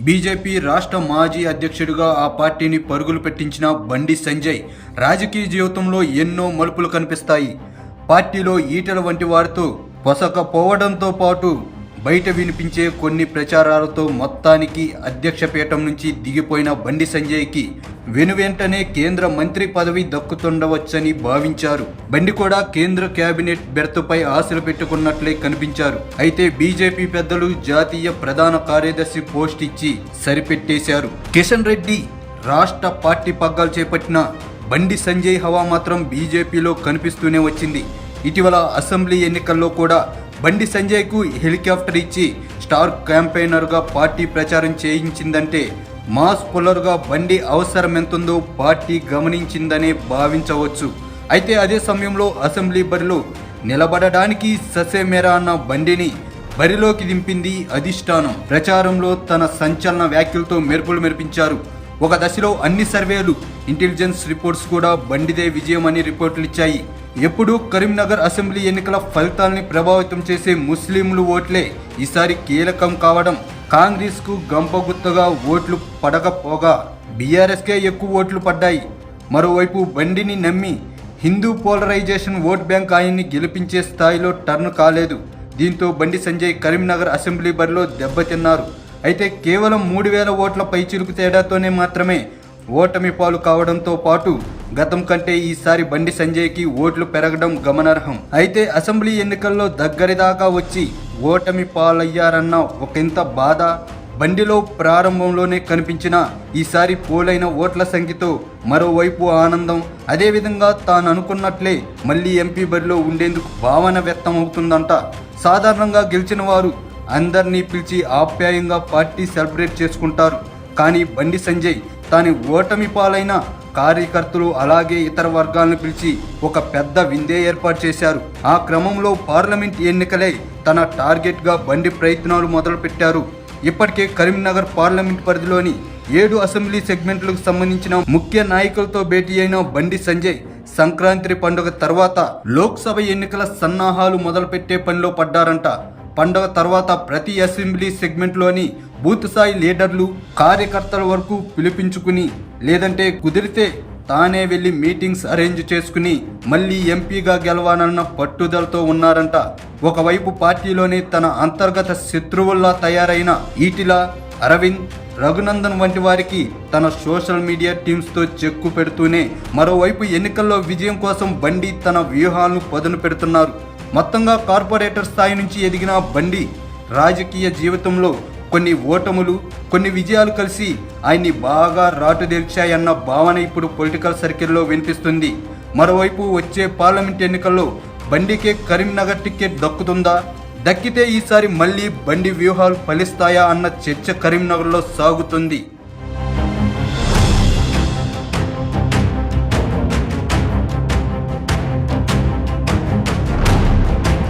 BJP రాష్ట్ర మాజీ అధ్యక్షుడిగా ఆ పార్టీని పరుగులు పెట్టించిన బండి సంజయ్ రాజకీయ జీవితంలో ఎన్నో మలుపులు కనిపిస్తాయి. పార్టీలో ఈటెల వంటి వారితో పొసకపోవడంతో పాటు బయట వినిపించే కొన్ని ప్రచారాలతో మొత్తానికి అధ్యక్ష పీఠం నుంచి దిగిపోయిన బండి సంజయ్కి వెనువెంటనే కేంద్ర మంత్రి పదవి దక్కుతుండవచ్చని భావించారు. బండి కూడా కేంద్ర కేబినెట్ బెర్త్పై ఆశలు పెట్టుకున్నట్లే కనిపించారు. అయితే బీజేపీ పెద్దలు జాతీయ ప్రధాన కార్యదర్శి పోస్ట్ ఇచ్చి సరిపెట్టేశారు. కిషన్ రెడ్డి రాష్ట్ర పార్టీ పగ్గాలు చేపట్టిన బండి సంజయ్ హవా మాత్రం బీజేపీలో కనిపిస్తూనే వచ్చింది. ఇటీవల అసెంబ్లీ ఎన్నికల్లో కూడా బండి సంజయ్కు హెలికాప్టర్ ఇచ్చి స్టార్ క్యాంపెయినర్గా పార్టీ ప్రచారం చేయించిందంటే మాస్ పుల్లర్గా బండి అవసరం ఎంతుందో పార్టీ గమనించిందనే భావించవచ్చు. అయితే అదే సమయంలో అసెంబ్లీ బరిలో నిలబడడానికి ససేమేరా అన్న బండిని బరిలోకి దింపింది అధిష్టానం. ప్రచారంలో తన సంచలన వ్యాఖ్యలతో మెరుపులు మెరిపించారు. ఒక దశలో అన్ని సర్వేలు, ఇంటెలిజెన్స్ రిపోర్ట్స్ కూడా బండిదే విజయం అని రిపోర్టులు ఇచ్చాయి. ఎప్పుడు కరీంనగర్ అసెంబ్లీ ఎన్నికల ఫలితాల్ని ప్రభావితం చేసే ముస్లింలు ఓట్లే ఈసారి కీలకం కావడం, కాంగ్రెస్కు గంపగుత్తగా ఓట్లు పడకపోగా బీఆర్ఎస్కే ఎక్కువ ఓట్లు పడ్డాయి. మరోవైపు బండిని నమ్మి హిందూ పోలరైజేషన్ ఓట్ బ్యాంక్ ఆయన్ని గెలిపించే స్థాయిలో టర్న్ కాలేదు. దీంతో బండి సంజయ్ కరీంనగర్ అసెంబ్లీ బరిలో దెబ్బతిన్నారు. అయితే కేవలం 3000 ఓట్ల పైచిలుకు తేడాతోనే మాత్రమే ఓటమి పాలు కావడంతో పాటు గతం కంటే ఈసారి బండి సంజయ్కి ఓట్లు పెరగడం గమనార్హం. అయితే అసెంబ్లీ ఎన్నికల్లో దగ్గరిదాకా వచ్చి ఓటమి పాలయ్యారన్న ఒకంత బాధ బండిలో ప్రారంభంలోనే కనిపించిన ఈసారి పోలైన ఓట్ల సంఖ్యతో మరోవైపు ఆనందం, అదేవిధంగా తాను అనుకున్నట్లే మళ్ళీ ఎంపీ బరిలో ఉండేందుకు భావన వ్యక్తం అవుతుందంట. సాధారణంగా గెలిచిన వారు అందరినీ పిలిచి ఆప్యాయంగా పార్టీ సెలబ్రేట్ చేసుకుంటారు. కానీ బండి సంజయ్ తాను ఓటమి పాలైన కార్యకర్తలు అలాగే ఇతర వర్గాలను పిలిచి ఒక పెద్ద విందే ఏర్పాటు చేశారు. ఆ క్రమంలో పార్లమెంట్ ఎన్నికలే తన టార్గెట్గా బండి ప్రయత్నాలు మొదలుపెట్టారు. ఇప్పటికే కరీంనగర్ పార్లమెంట్ పరిధిలోని 7 అసెంబ్లీ సెగ్మెంట్లకు సంబంధించిన ముఖ్య నాయకులతో భేటీ అయిన బండి సంజయ్ సంక్రాంతి పండుగ తర్వాత లోక్సభ ఎన్నికల సన్నాహాలు మొదలుపెట్టే పనిలో పడ్డారంట. పండుగ తర్వాత ప్రతి అసెంబ్లీ సెగ్మెంట్లోని బూత్ స్థాయి లీడర్లు, కార్యకర్తల వరకు పిలిపించుకుని లేదంటే కుదిరితే తానే వెళ్లి మీటింగ్స్ అరేంజ్ చేసుకుని మళ్ళీ ఎంపీగా గెలవాలన్న పట్టుదలతో ఉన్నారంట. ఒకవైపు పార్టీలోనే తన అంతర్గత శత్రువుల్లా తయారైన ఈటెల, అరవింద్, రఘునందన్ వంటి వారికి తన సోషల్ మీడియా టీమ్స్తో చెక్కు పెడుతూనే మరోవైపు ఎన్నికల్లో విజయం కోసం బండి తన వ్యూహాలను పదును పెడుతున్నారు. మొత్తంగా కార్పొరేటర్ స్థాయి నుంచి ఎదిగిన బండి రాజకీయ జీవితంలో కొన్ని ఓటములు, కొన్ని విజయాలు కలిసి ఆయన్ని బాగా రాటుదేల్చాయన్న భావన ఇప్పుడు పొలిటికల్ సర్కిల్లో వినిపిస్తుంది. మరోవైపు వచ్చే పార్లమెంట్ ఎన్నికల్లో బండికే కరీంనగర్ టికెట్ దక్కుతుందా? దక్కితే ఈసారి మళ్ళీ బండి వ్యూహాలు ఫలిస్తాయా అన్న చర్చ కరీంనగర్లో సాగుతుంది.